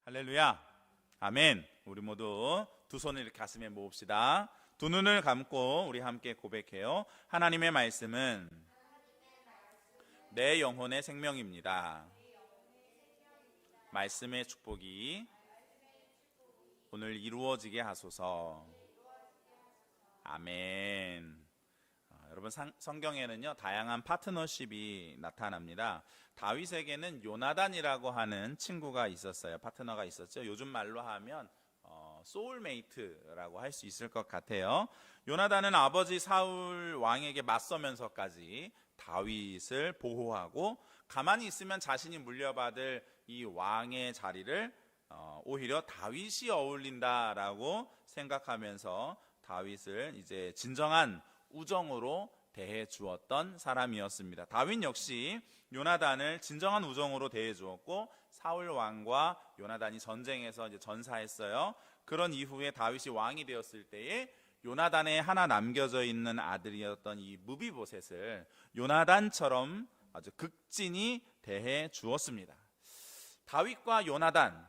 할렐루야. 아멘. 우리 모두 두 손을 이렇게 가슴에 모읍시다. 두 눈을 감고 우리 함께 고백해요. 하나님의 말씀은 내 영혼의 생명입니다. 말씀의 축복이 오늘 이루어지게 하소서. 아멘. 여러분, 성경에는요 다양한 파트너십이 나타납니다. 다윗에게는 요나단이라고 하는 친구가 있었어요. 파트너가 있었죠. 요즘 말로 하면 소울메이트라고 할 수 있을 것 같아요. 요나단은 아버지 사울 왕에게 맞서면서까지 다윗을 보호하고, 가만히 있으면 자신이 물려받을 이 왕의 자리를 오히려 다윗이 어울린다라고 생각하면서 다윗을 이제 진정한 우정으로 대해 주었던 사람이었습니다. 다윗 역시 요나단을 진정한 우정으로 대해 주었고, 사울 왕과 요나단이 전쟁에서 이제 전사했어요. 그런 이후에 다윗이 왕이 되었을 때에 요나단에 하나 남겨져 있는 아들이었던 이 무비보셋을 요나단처럼 아주 극진히 대해 주었습니다. 다윗과 요나단,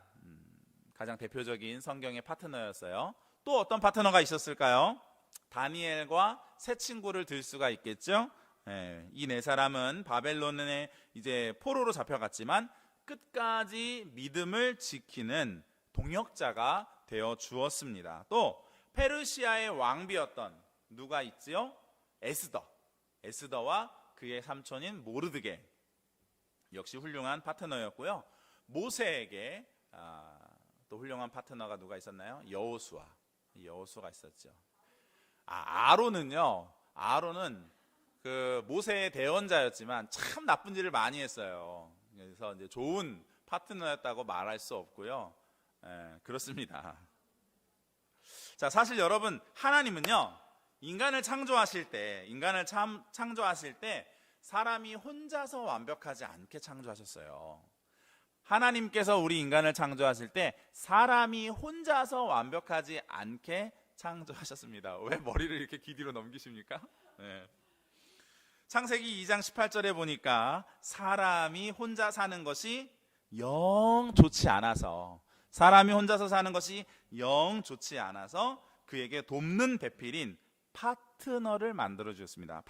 가장 대표적인 성경의 파트너였어요. 또 어떤 파트너가 있었을까요? 다니엘과 새 친구를 들 수가 있겠죠. 이 네 사람은 바벨론에 이제 포로로 잡혀갔지만 끝까지 믿음을 지키는 동역자가 되어 주었습니다. 또 페르시아의 왕비였던 누가 있지요? 에스더와 그의 삼촌인 모르드게, 역시 훌륭한 파트너였고요. 모세에게 또 훌륭한 파트너가 누가 있었나요? 여호수아가 있었죠. 아론은 그 모세의 대언자였지만 참 나쁜 일을 많이 했어요. 그래서 이제 좋은 파트너였다고 말할 수 없고요. 그렇습니다. 자, 사실 여러분, 하나님은요 인간을 창조하실 때 사람이 혼자서 완벽하지 않게 창조하셨어요. 하나님께서 우리 인간을 창조하실 때 사람이 혼자서 완벽하지 않게 창조하셨습니다. 왜 머리를 이렇게 귀 뒤로 넘기십니까? 창세기 2장 18절에 보니까 사람이 혼자 사는 것이 영 좋지 않아서 그에게 돕는 배필인 파트너를 만들어 주셨습니다.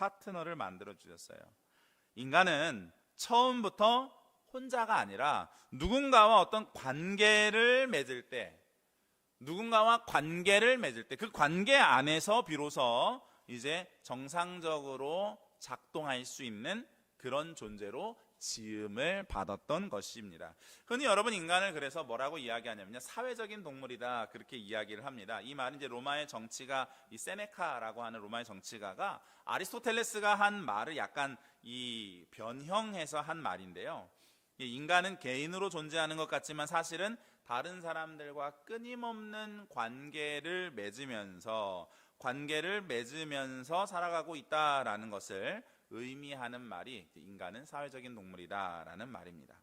인간은 처음부터 혼자가 아니라 누군가와 어떤 관계를 맺을 때, 그 관계 안에서 비로소 이제 정상적으로 작동할 수 있는 그런 존재로 지음을 받았던 것입니다. 흔히 여러분, 인간을 그래서 뭐라고 이야기하냐면요, 사회적인 동물이다, 그렇게 이야기를 합니다. 이 말은 이제 로마의 정치가, 이 세네카라고 하는 로마의 정치가가 아리스토텔레스가 한 말을 약간 이 변형해서 한 말인데요, 인간은 개인으로 존재하는 것 같지만 사실은 다른 사람들과 끊임없는 관계를 맺으면서 살아가고 있다라는 것을 의미하는 말이 인간은 사회적인 동물이다라는 말입니다.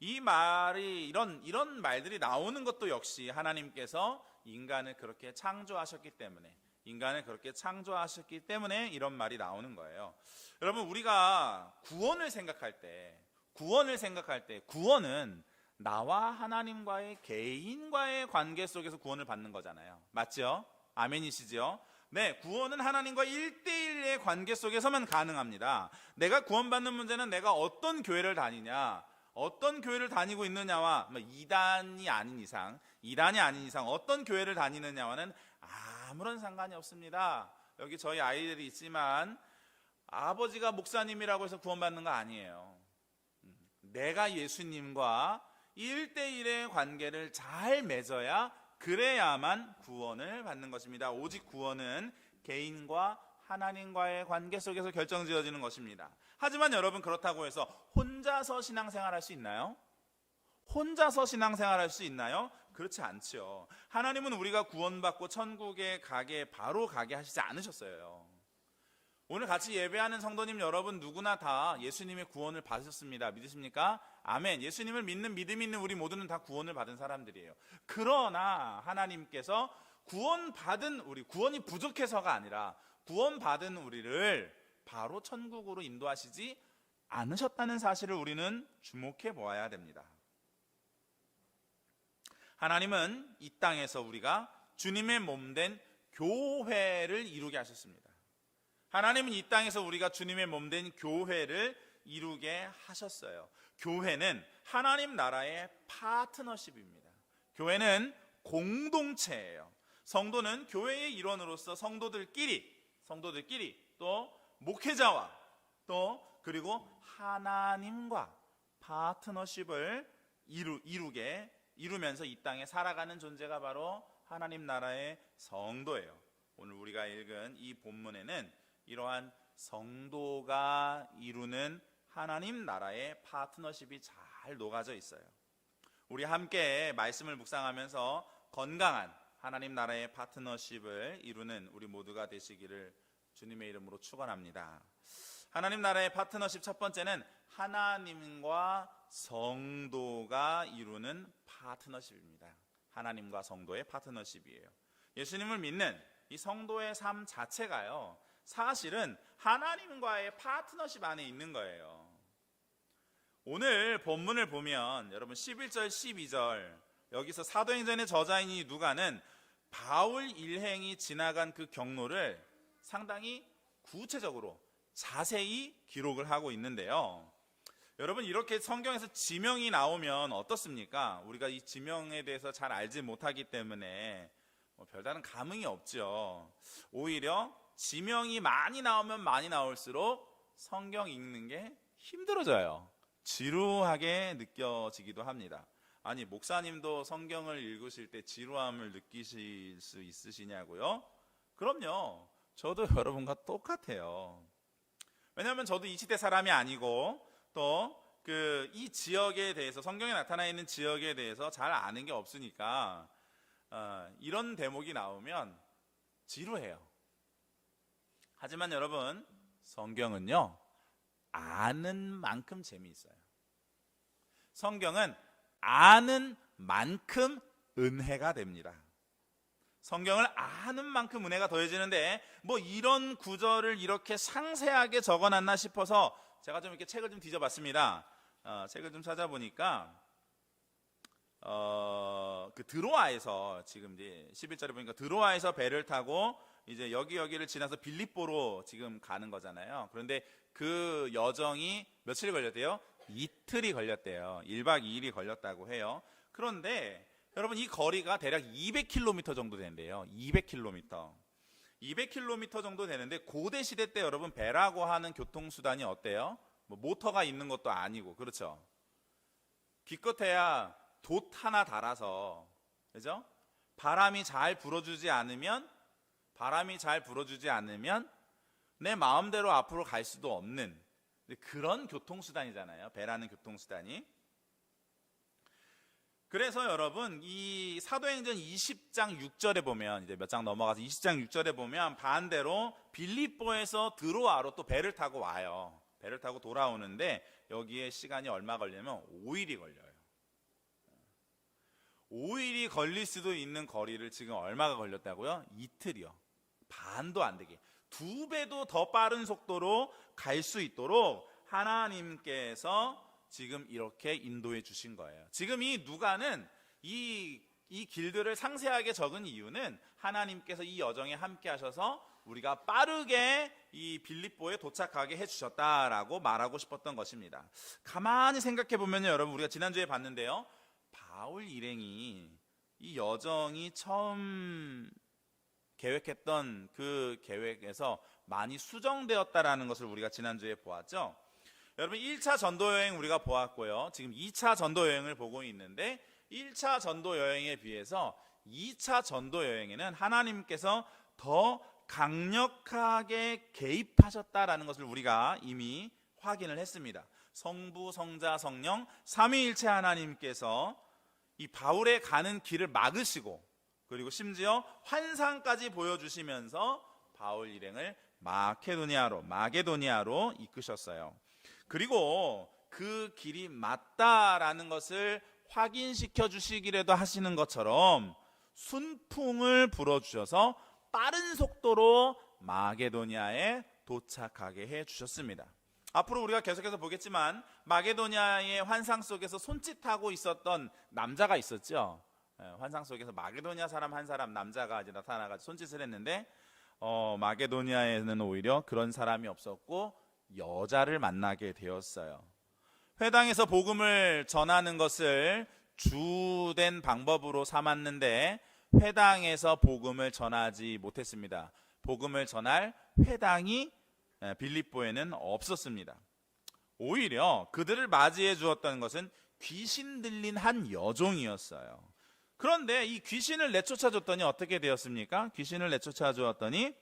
이 말이 이런 말들이 나오는 것도 역시 하나님께서 인간을 그렇게 창조하셨기 때문에 이런 말이 나오는 거예요. 여러분, 우리가 구원을 생각할 때 구원은 나와 하나님과의 개인과의 관계 속에서 구원을 받는 거잖아요. 맞죠? 아멘이시죠? 네, 구원은 하나님과 1대1의 관계 속에서만 가능합니다. 내가 구원받는 문제는 내가 어떤 교회를 다니고 있느냐와 이단이 아닌 이상 어떤 교회를 다니느냐와는 아무런 상관이 없습니다. 여기 저희 아이들이 있지만 아버지가 목사님이라고 해서 구원받는 거 아니에요. 내가 예수님과 1대1의 관계를 잘 맺어야, 그래야만 구원을 받는 것입니다. 오직 구원은 개인과 하나님과의 관계 속에서 결정지어지는 것입니다. 하지만 여러분, 그렇다고 해서 혼자서 신앙생활할 수 있나요? 그렇지 않죠. 하나님은 우리가 구원받고 천국에 바로 가게 하시지 않으셨어요. 오늘 같이 예배하는 성도님 여러분, 누구나 다 예수님의 구원을 받으셨습니다. 믿으십니까? 아멘. 예수님을 믿는 믿음 있는 우리 모두는 다 구원을 받은 사람들이에요. 그러나 하나님께서 구원이 부족해서가 아니라 구원받은 우리를 바로 천국으로 인도하시지 않으셨다는 사실을 우리는 주목해 보아야 됩니다. 하나님은 이 땅에서 우리가 주님의 몸된 교회를 이루게 하셨습니다. 하나님은 이 땅에서 우리가 주님의 몸된 교회를 이루게 하셨어요. 교회는 하나님 나라의 파트너십입니다. 교회는 공동체예요. 성도는 교회의 일원으로서 성도들끼리 또 목회자와 또 그리고 하나님과 파트너십을 이루면서 이 땅에 살아가는 존재가 바로 하나님 나라의 성도예요. 오늘 우리가 읽은 이 본문에는 이러한 성도가 이루는 하나님 나라의 파트너십이 잘 녹아져 있어요. 우리 함께 말씀을 묵상하면서 건강한 하나님 나라의 파트너십을 이루는 우리 모두가 되시기를 주님의 이름으로 축원합니다. 하나님 나라의 파트너십 첫 번째는 하나님과 성도가 이루는 파트너십입니다. 하나님과 성도의 파트너십이에요. 예수님을 믿는 이 성도의 삶 자체가요, 사실은 하나님과의 파트너십 안에 있는 거예요. 오늘 본문을 보면 여러분 11절 12절 여기서 사도행전의 저자인 이 누가는 바울 일행이 지나간 그 경로를 상당히 구체적으로 자세히 기록을 하고 있는데요. 여러분 이렇게 성경에서 지명이 나오면 어떻습니까? 우리가 이 지명에 대해서 잘 알지 못하기 때문에 별다른 감흥이 없죠. 오히려 지명이 많이 나오면 많이 나올수록 성경 읽는 게 힘들어져요. 지루하게 느껴지기도 합니다. 아니 목사님도 성경을 읽으실 때 지루함을 느끼실 수 있으시냐고요? 그럼요. 저도 여러분과 똑같아요. 왜냐하면 저도 이 시대 사람이 아니고 또 이 지역에 대해서, 성경에 나타나 있는 지역에 대해서 잘 아는 게 없으니까 이런 대목이 나오면 지루해요. 하지만 여러분 성경은요 아는 만큼 재미있어요. 성경은 아는 만큼 은혜가 됩니다. 성경을 아는 만큼 은혜가 더해지는데 이런 구절을 이렇게 상세하게 적어놨나 싶어서 제가 좀 이렇게 책을 좀 뒤져봤습니다. 책을 좀 찾아보니까 그 드로아에서 지금 이제 11절에 보니까 드로아에서 배를 타고 이제 여기를 지나서 빌립보로 지금 가는 거잖아요. 그런데 그 여정이 며칠 걸렸대요? 이틀이 걸렸대요. 1박 2일이 걸렸다고 해요. 그런데 여러분 이 거리가 대략 200km 정도 된대요. 200km 정도 되는데 고대 시대 때 여러분 배라고 하는 교통수단이 어때요? 모터가 있는 것도 아니고, 그렇죠? 기껏해야 돛 하나 달아서, 그죠? 바람이 잘 불어주지 않으면 내 마음대로 앞으로 갈 수도 없는 그런 교통수단이잖아요. 배라는 교통수단이. 그래서 여러분 이 사도행전 20장 6절에 보면, 이제 몇 장 넘어가서 20장 6절에 보면 반대로 빌립보에서 드로아로 또 배를 타고 와요. 배를 타고 돌아오는데 여기에 시간이 얼마 걸리면 5일이 걸려요. 5일이 걸릴 수도 있는 거리를 지금 얼마가 걸렸다고요? 이틀이요. 반도 안 되게 2배도 더 빠른 속도로 갈 수 있도록 하나님께서 지금 이렇게 인도해 주신 거예요. 지금 이 누가는 이 길들을 상세하게 적은 이유는 하나님께서 이 여정에 함께 하셔서 우리가 빠르게 이 빌립보에 도착하게 해주셨다라고 말하고 싶었던 것입니다. 가만히 생각해 보면 여러분, 우리가 지난주에 봤는데요, 바울 일행이 이 여정이 처음 계획했던 그 계획에서 많이 수정되었다라는 것을 우리가 지난주에 보았죠. 여러분 1차 전도 여행 우리가 보았고요. 지금 2차 전도 여행을 보고 있는데 1차 전도 여행에 비해서 2차 전도 여행에는 하나님께서 더 강력하게 개입하셨다라는 것을 우리가 이미 확인을 했습니다. 성부, 성자, 성령 삼위일체 하나님께서 이 바울의 가는 길을 막으시고, 그리고 심지어 환상까지 보여주시면서 바울 일행을 마게도니아로 이끄셨어요. 그리고 그 길이 맞다라는 것을 확인시켜 주시기라도 하시는 것처럼 순풍을 불어주셔서 빠른 속도로 마게도니아에 도착하게 해주셨습니다. 앞으로 우리가 계속해서 보겠지만 마게도니아의 환상 속에서 손짓하고 있었던 남자가 있었죠. 환상 속에서 마게도니아 사람 한 사람 남자가 이제 나타나가지고 손짓을 했는데 마게도니아에는 오히려 그런 사람이 없었고 여자를 만나게 되었어요. 회당에서 복음을 전하는 것을 주된 방법으로 삼았는데 회당에서 복음을 전하지 못했습니다. 복음을 전할 회당이 빌립보에는 없었습니다. 오히려 그들을 맞이해 주었던 것은 귀신 들린 한 여종이었어요. 그런데 이 귀신을 내쫓아 줬더니 어떻게 되었습니까? 귀신을 내쫓아 주었더니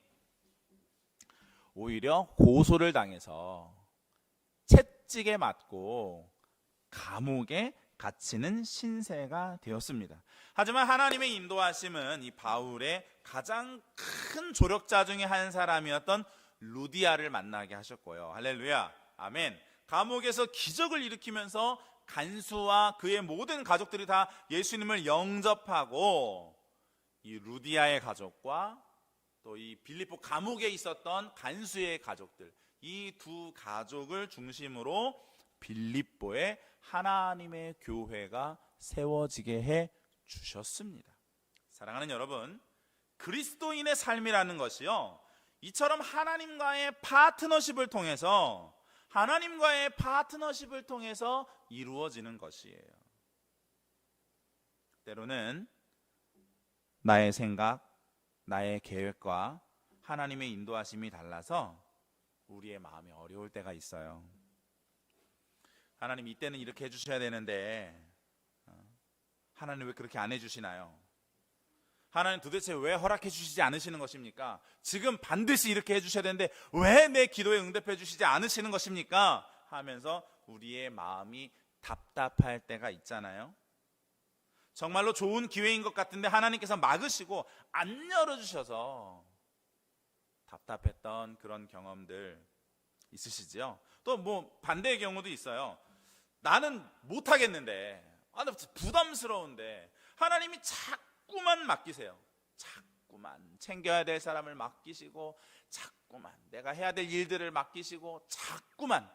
오히려 고소를 당해서 채찍에 맞고 감옥에 갇히는 신세가 되었습니다. 하지만 하나님의 인도하심은 이 바울의 가장 큰 조력자 중에 한 사람이었던 루디아를 만나게 하셨고요. 할렐루야, 아멘. 감옥에서 기적을 일으키면서 간수와 그의 모든 가족들이 다 예수님을 영접하고 이 루디아의 가족과 또 이 빌립보 감옥에 있었던 간수의 가족들, 이 두 가족을 중심으로 빌립보에 하나님의 교회가 세워지게 해 주셨습니다. 사랑하는 여러분, 그리스도인의 삶이라는 것이요, 이처럼 하나님과의 파트너십을 통해서 이루어지는 것이에요. 때로는 나의 생각, 나의 계획과 하나님의 인도하심이 달라서 우리의 마음이 어려울 때가 있어요. 하나님, 이때는 이렇게 해주셔야 되는데 하나님 왜 그렇게 안 해주시나요? 하나님 도대체 왜 허락해 주시지 않으시는 것입니까? 지금 반드시 이렇게 해주셔야 되는데 왜 내 기도에 응답해 주시지 않으시는 것입니까? 하면서 우리의 마음이 답답할 때가 있잖아요. 정말로 좋은 기회인 것 같은데 하나님께서 막으시고 안 열어주셔서 답답했던 그런 경험들 있으시죠? 또 뭐 반대의 경우도 있어요. 나는 못하겠는데, 나 부담스러운데 하나님이 자꾸만 맡기세요. 자꾸만 챙겨야 될 사람을 맡기시고, 자꾸만 내가 해야 될 일들을 맡기시고, 자꾸만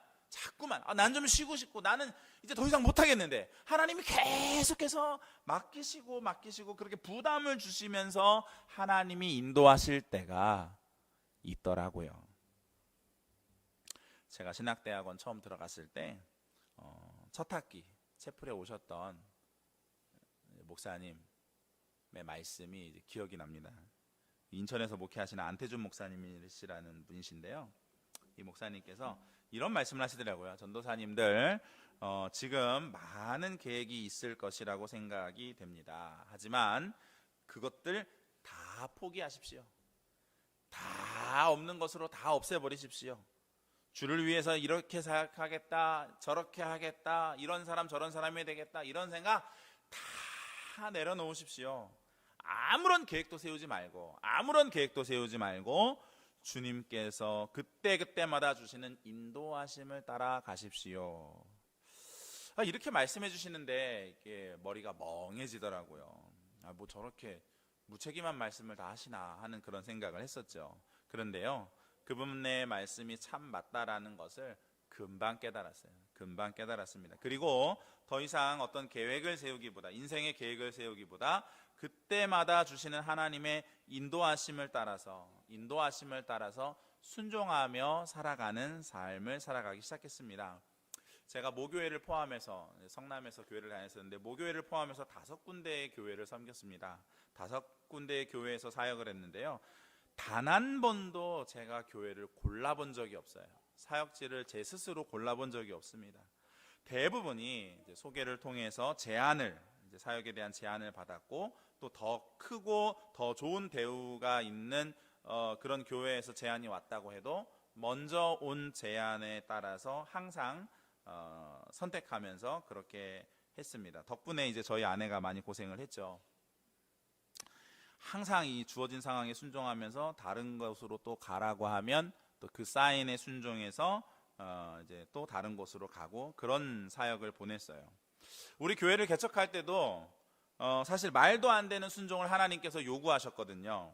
난 좀 쉬고 싶고, 나는 이제 더 이상 못하겠는데 하나님이 계속해서 맡기시고 그렇게 부담을 주시면서 하나님이 인도하실 때가 있더라고요. 제가 신학대학원 처음 들어갔을 때 첫 학기 채플에 오셨던 목사님의 말씀이 이제 기억이 납니다. 인천에서 목회하시는 안태준 목사님이시라는 분이신데요, 이 목사님께서 이런 말씀을 하시더라고요. 전도사님들, 지금 많은 계획이 있을 것이라고 생각이 됩니다. 하지만 그것들 다 포기하십시오. 다 없는 것으로 다 없애버리십시오. 주를 위해서 이렇게 생각하겠다, 저렇게 하겠다, 이런 사람 저런 사람이 되겠다, 이런 생각 다 내려놓으십시오. 아무런 계획도 세우지 말고 주님께서 그때마다 주시는 인도하심을 따라 가십시오. 이렇게 말씀해 주시는데 이게 머리가 멍해지더라고요. 뭐 저렇게 무책임한 말씀을 다 하시나 하는 그런 생각을 했었죠. 그런데요, 그분의 말씀이 참 맞다라는 것을 금방 깨달았습니다. 그리고 더 이상 어떤 계획을 세우기보다, 인생의 계획을 세우기보다 그때마다 주시는 하나님의 인도하심을 따라서 순종하며 살아가는 삶을 살아가기 시작했습니다. 제가 모교회를 포함해서 성남에서 교회를 다녔었는데, 모교회를 포함해서 5군데의 교회를 섬겼습니다. 5군데의 교회에서 사역을 했는데요, 단 한 번도 제가 교회를 골라본 적이 없어요. 사역지를 제 스스로 골라본 적이 없습니다. 대부분이 이제 소개를 통해서 사역에 대한 제안을 받았고, 또 더 크고 더 좋은 대우가 있는 그런 교회에서 제안이 왔다고 해도 먼저 온 제안에 따라서 항상 선택하면서 그렇게 했습니다. 덕분에 이제 저희 아내가 많이 고생을 했죠. 항상 이 주어진 상황에 순종하면서 다른 곳으로 또 가라고 하면 또 그 사인에 순종해서 이제 또 다른 곳으로 가고, 그런 사역을 보냈어요. 우리 교회를 개척할 때도 사실 말도 안 되는 순종을 하나님께서 요구하셨거든요.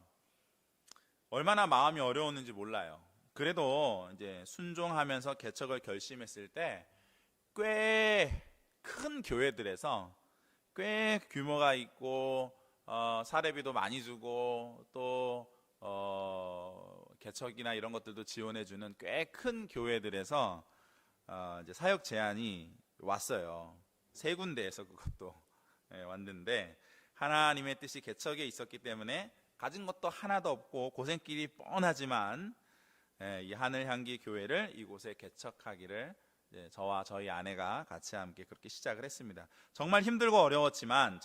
얼마나 마음이 어려웠는지 몰라요. 그래도 이제 순종하면서 개척을 결심했을 때 꽤 큰 교회들에서 꽤 규모가 있고 사례비도 많이 주고 또 개척이나 이런 것들도 지원해주는 꽤 큰 교회들에서 이제 사역 제안이 왔어요. 3군데에서 그것도 왔는데 하나님의 뜻이 개척에 있었기 때문에 가진 것도 하나도 없고 고생길이 뻔하지만 이 하늘향기 교회를 이곳에 개척하기를 저와 저희 아내가 같이 함께 그렇게 시작을 했습니다. 정말 힘들고 어려웠지만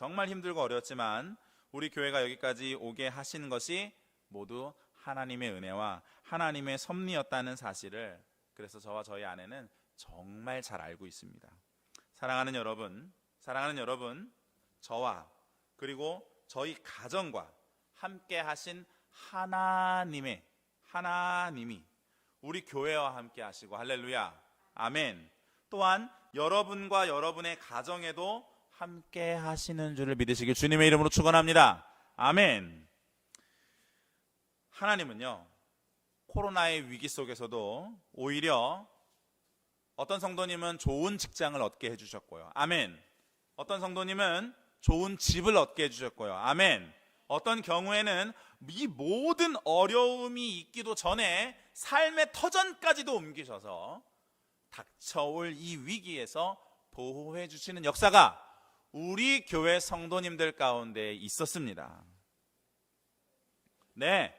우리 교회가 여기까지 오게 하신 것이 모두 하나님의 은혜와 하나님의 섭리였다는 사실을 그래서 저와 저희 아내는 정말 잘 알고 있습니다. 사랑하는 여러분, 저와 그리고 저희 가정과 함께 하신 하나님이 우리 교회와 함께 하시고 할렐루야 아멘. 또한 여러분과 여러분의 가정에도 함께 하시는 줄을 믿으시길 주님의 이름으로 축원합니다. 아멘. 하나님은요 코로나의 위기 속에서도 오히려 어떤 성도님은 좋은 직장을 얻게 해주셨고요. 아멘. 어떤 성도님은 좋은 집을 얻게 해주셨고요. 아멘. 어떤 경우에는 이 모든 어려움이 있기도 전에 삶의 터전까지도 옮기셔서 닥쳐올 이 위기에서 보호해 주시는 역사가 우리 교회 성도님들 가운데 있었습니다. 네,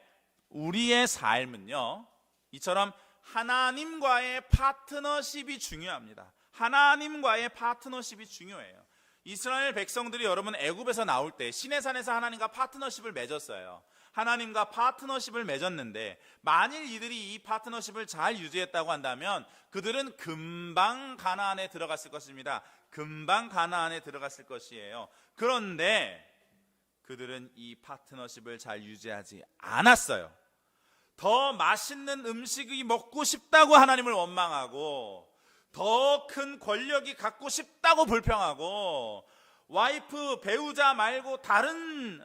우리의 삶은요 이처럼 하나님과의 파트너십이 중요합니다. 하나님과의 파트너십이 중요해요. 이스라엘 백성들이 여러분 애굽에서 나올 때 시내산에서 하나님과 파트너십을 맺었어요. 하나님과 파트너십을 맺었는데 만일 이들이 이 파트너십을 잘 유지했다고 한다면 그들은 금방 가나안에 들어갔을 것입니다. 금방 가나안에 들어갔을 것이에요. 그런데 그들은 이 파트너십을 잘 유지하지 않았어요. 더 맛있는 음식이 먹고 싶다고 하나님을 원망하고 더 큰 권력이 갖고 싶다고 불평하고 와이프 배우자 말고 다른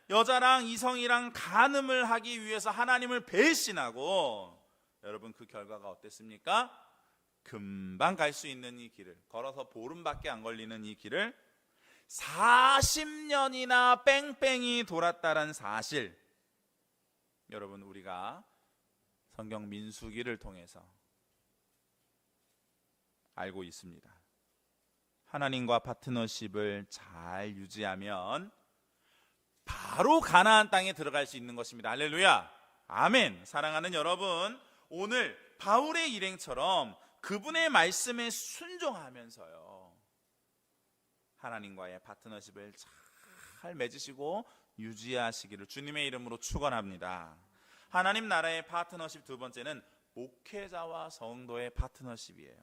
여자랑 이성이랑 간음을 하기 위해서 하나님을 배신하고 여러분 그 결과가 어땠습니까? 금방 갈 수 있는 이 길을 걸어서 보름밖에 안 걸리는 이 길을 40년이나 뺑뺑이 돌았다는 사실 여러분 우리가 성경 민수기를 통해서 알고 있습니다. 하나님과 파트너십을 잘 유지하면 바로 가나안 땅에 들어갈 수 있는 것입니다. 할렐루야 아멘. 사랑하는 여러분, 오늘 바울의 일행처럼 그분의 말씀에 순종하면서요 하나님과의 파트너십을 잘 맺으시고 유지하시기를 주님의 이름으로 축원합니다. 하나님 나라의 파트너십 두 번째는 목회자와 성도의 파트너십이에요.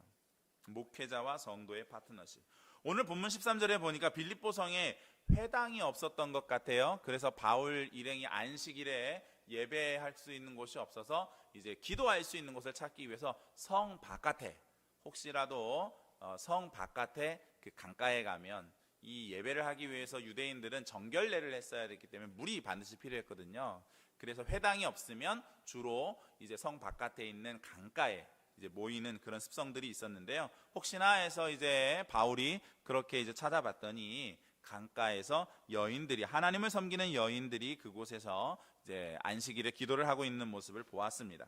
목회자와 성도의 파트너십. 오늘 본문 13절에 보니까 빌립보 성에 회당이 없었던 것 같아요. 그래서 바울 일행이 안식일에 예배할 수 있는 곳이 없어서 이제 기도할 수 있는 곳을 찾기 위해서 성 바깥에 혹시라도 성 바깥에 그 강가에 가면 이 예배를 하기 위해서 유대인들은 정결례를 했어야 됐기 때문에 물이 반드시 필요했거든요. 그래서 회당이 없으면 주로 이제 성 바깥에 있는 강가에 이제 모이는 그런 습성들이 있었는데요. 혹시나 해서 이제 바울이 그렇게 이제 찾아봤더니 강가에서 여인들이 하나님을 섬기는 여인들이 그곳에서 이제 안식일에 기도를 하고 있는 모습을 보았습니다.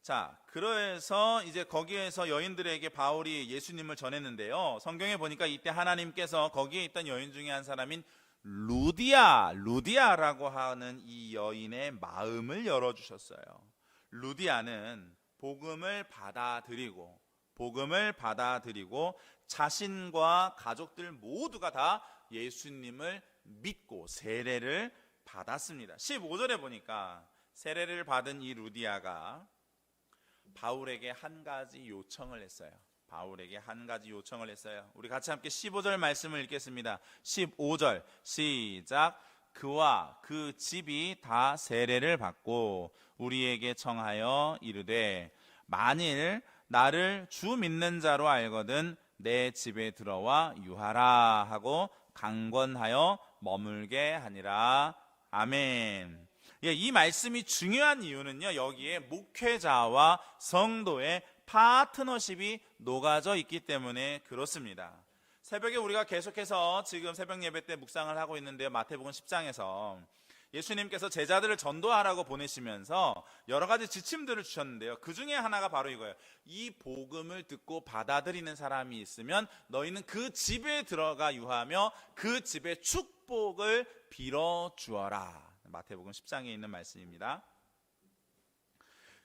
자, 그래서 이제 거기에서 여인들에게 바울이 예수님을 전했는데요. 성경에 보니까 이때 하나님께서 거기에 있던 여인 중에 한 사람인 루디아라고 하는 이 여인의 마음을 열어주셨어요. 루디아는 복음을 받아들이고 자신과 가족들 모두가 다 예수님을 믿고 세례를 받았습니다. 15절에 보니까 세례를 받은 이 루디아가 바울에게 한 가지 요청을 했어요. 우리 같이 함께 15절 말씀을 읽겠습니다. 15절 시작. 그와 그 집이 다 세례를 받고 우리에게 청하여 이르되 만일 나를 주 믿는 자로 알거든 내 집에 들어와 유하라 하고 강권하여 머물게 하니라. 아멘. 이 말씀이 중요한 이유는요, 여기에 목회자와 성도의 파트너십이 녹아져 있기 때문에 그렇습니다. 새벽에 우리가 계속해서 지금 새벽 예배 때 묵상을 하고 있는데요. 마태복음 10장에서 예수님께서 제자들을 전도하라고 보내시면서 여러 가지 지침들을 주셨는데요. 그 중에 하나가 바로 이거예요. 이 복음을 듣고 받아들이는 사람이 있으면 너희는 그 집에 들어가 유하며 그 집의 축복을 빌어 주어라. 마태복음 10장에 있는 말씀입니다.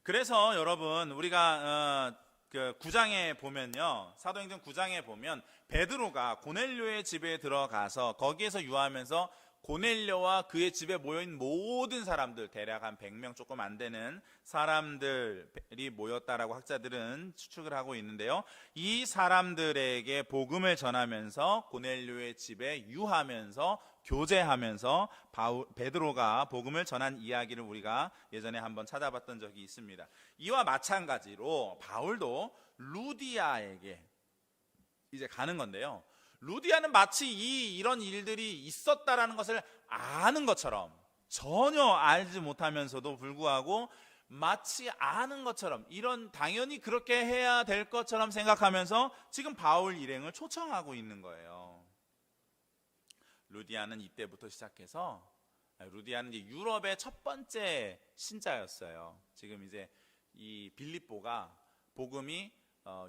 그래서 여러분 우리가 그 9장에 보면요, 사도행전 9장에 보면 베드로가 고넬료의 집에 들어가서 거기에서 유하면서 고넬료와 그의 집에 모여있는 모든 사람들, 대략 한 100명 조금 안 되는 사람들이 모였다라고 학자들은 추측을 하고 있는데요. 이 사람들에게 복음을 전하면서 고넬료의 집에 유하면서 교제하면서 베드로가 복음을 전한 이야기를 우리가 예전에 한번 찾아봤던 적이 있습니다. 이와 마찬가지로 바울도 루디아에게 이제 가는 건데요. 루디아는 마치 이런 일들이 있었다라는 것을 아는 것처럼, 전혀 알지 못하면서도 불구하고 마치 아는 것처럼, 이런 당연히 그렇게 해야 될 것처럼 생각하면서 지금 바울 일행을 초청하고 있는 거예요. 루디아는 이때부터 시작해서, 루디아는 이제 유럽의 첫 번째 신자였어요. 지금 이제 이 빌립보가 복음이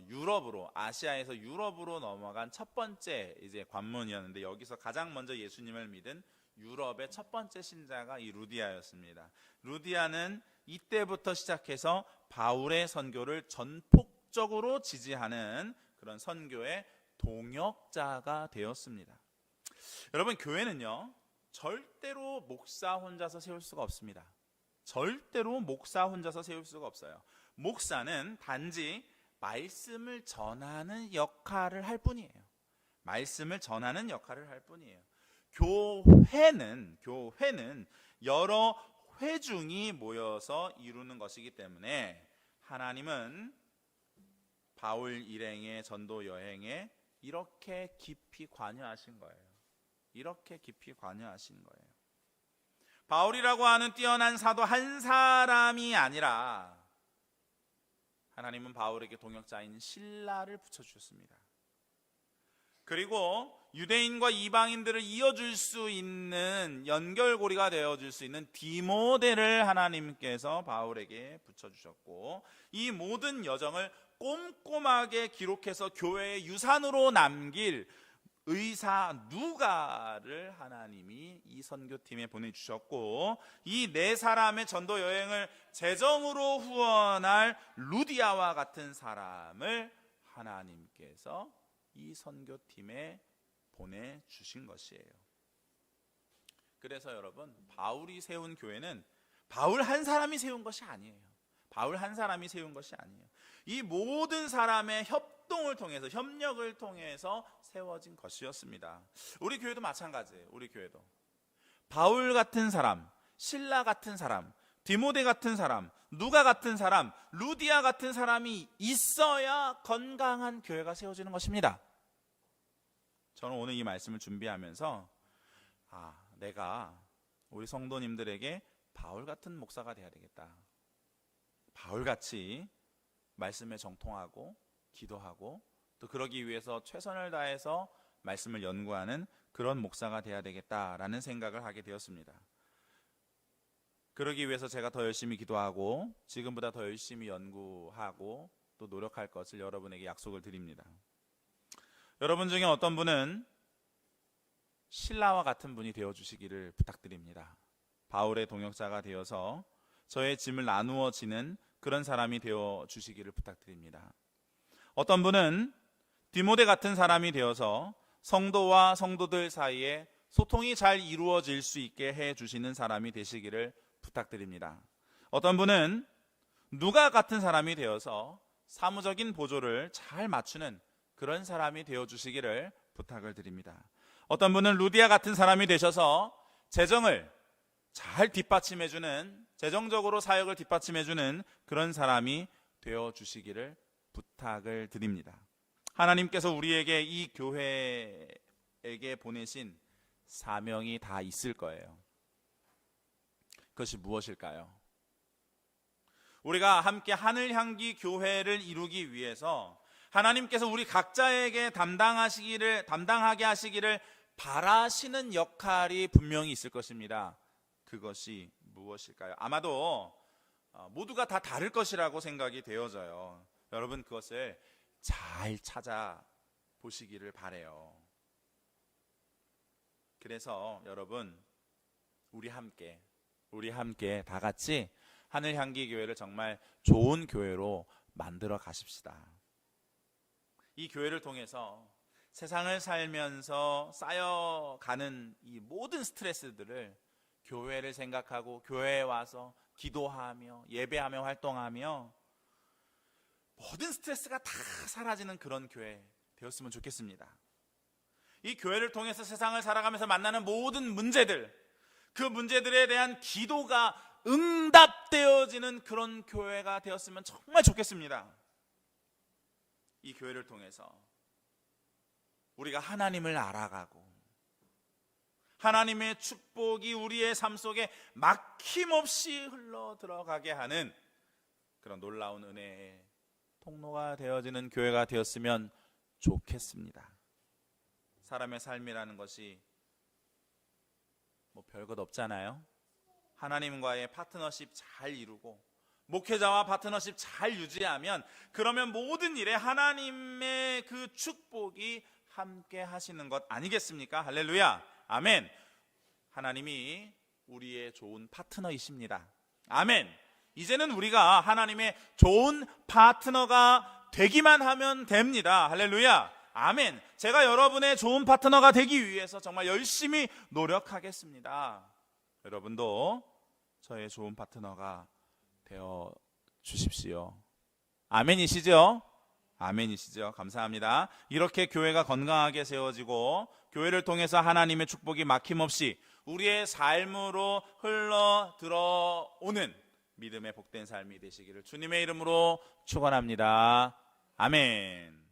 유럽으로, 아시아에서 유럽으로 넘어간 첫 번째 이제 관문이었는데, 여기서 가장 먼저 예수님을 믿은 유럽의 첫 번째 신자가 이 루디아였습니다. 루디아는 이때부터 시작해서 바울의 선교를 전폭적으로 지지하는 그런 선교의 동역자가 되었습니다. 여러분, 교회는요 절대로 목사 혼자서 세울 수가 없습니다. 절대로 목사 혼자서 세울 수가 없어요. 목사는 단지 말씀을 전하는 역할을 할 뿐이에요. 말씀을 전하는 역할을 할 뿐이에요. 교회는 여러 회중이 모여서 이루는 것이기 때문에 하나님은 바울 일행의 전도 여행에 이렇게 깊이 관여하신 거예요. 이렇게 깊이 관여하신 거예요. 바울이라고 하는 뛰어난 사도 한 사람이 아니라 하나님은 바울에게 동역자인 실라를 붙여주셨습니다. 그리고 유대인과 이방인들을 이어줄 수 있는, 연결고리가 되어줄 수 있는 디모데를 하나님께서 바울에게 붙여주셨고, 이 모든 여정을 꼼꼼하게 기록해서 교회의 유산으로 남길 의사 누가를 하나님이 이 선교팀에 보내주셨고, 이 네 사람의 전도 여행을 재정으로 후원할 루디아와 같은 사람을 하나님께서 이 선교팀에 보내주신 것이에요. 그래서 여러분, 바울이 세운 교회는 바울 한 사람이 세운 것이 아니에요. 바울 한 사람이 세운 것이 아니에요. 이 모든 사람의 협동을 통해서, 협력을 통해서 세워진 것이었습니다. 우리 교회도 마찬가지예요. 우리 교회도 바울 같은 사람, 실라 같은 사람, 디모데 같은 사람, 누가 같은 사람, 루디아 같은 사람이 있어야 건강한 교회가 세워지는 것입니다. 저는 오늘 이 말씀을 준비하면서 내가 우리 성도님들에게 바울 같은 목사가 돼야 되겠다. 바울같이 말씀에 정통하고 기도하고 또 그러기 위해서 최선을 다해서 말씀을 연구하는 그런 목사가 돼야 되겠다라는 생각을 하게 되었습니다. 그러기 위해서 제가 더 열심히 기도하고 지금보다 더 열심히 연구하고 또 노력할 것을 여러분에게 약속을 드립니다. 여러분 중에 어떤 분은 신라와 같은 분이 되어주시기를 부탁드립니다. 바울의 동역자가 되어서 저의 짐을 나누어 지는 그런 사람이 되어주시기를 부탁드립니다. 어떤 분은 디모데 같은 사람이 되어서 성도와 성도들 사이에 소통이 잘 이루어질 수 있게 해주시는 사람이 되시기를 부탁드립니다. 어떤 분은 누가 같은 사람이 되어서 사무적인 보조를 잘 맞추는 그런 사람이 되어주시기를 부탁을 드립니다. 어떤 분은 루디아 같은 사람이 되셔서 재정을 잘 뒷받침해주는, 재정적으로 사역을 뒷받침해주는 그런 사람이 되어주시기를 부탁을 드립니다. 하나님께서 우리에게 이 교회에게 보내신 사명이 다 있을 거예요. 그것이 무엇일까요? 우리가 함께 하늘향기 교회를 이루기 위해서 하나님께서 우리 각자에게 담당하게 하시기를 바라시는 역할이 분명히 있을 것입니다. 그것이 무엇일까요? 아마도 모두가 다 다를 것이라고 생각이 되어져요. 여러분, 그것을 잘 찾아보시기를 바라요. 그래서 여러분, 우리 함께 다 같이 하늘향기교회를 정말 좋은 교회로 만들어 가십시다. 이 교회를 통해서 세상을 살면서 쌓여가는 이 모든 스트레스들을 교회를 생각하고 교회에 와서 기도하며 예배하며 활동하며 모든 스트레스가 다 사라지는 그런 교회 되었으면 좋겠습니다. 이 교회를 통해서 세상을 살아가면서 만나는 모든 문제들, 그 문제들에 대한 기도가 응답되어지는 그런 교회가 되었으면 정말 좋겠습니다. 이 교회를 통해서 우리가 하나님을 알아가고 하나님의 축복이 우리의 삶 속에 막힘없이 흘러 들어가게 하는 그런 놀라운 은혜의 통로가 되어지는 교회가 되었으면 좋겠습니다. 사람의 삶이라는 것이 뭐 별것 없잖아요. 하나님과의 파트너십 잘 이루고 목회자와 파트너십 잘 유지하면 그러면 모든 일에 하나님의 그 축복이 함께 하시는 것 아니겠습니까? 할렐루야, 아멘. 하나님이 우리의 좋은 파트너이십니다. 아멘. 이제는 우리가 하나님의 좋은 파트너가 되기만 하면 됩니다. 할렐루야, 아멘. 제가 여러분의 좋은 파트너가 되기 위해서 정말 열심히 노력하겠습니다. 여러분도 저의 좋은 파트너가 되어 주십시오. 아멘이시죠? 아멘이시죠? 감사합니다. 이렇게 교회가 건강하게 세워지고 교회를 통해서 하나님의 축복이 막힘없이 우리의 삶으로 흘러 들어오는 믿음의 복된 삶이 되시기를 주님의 이름으로 축원합니다. 아멘.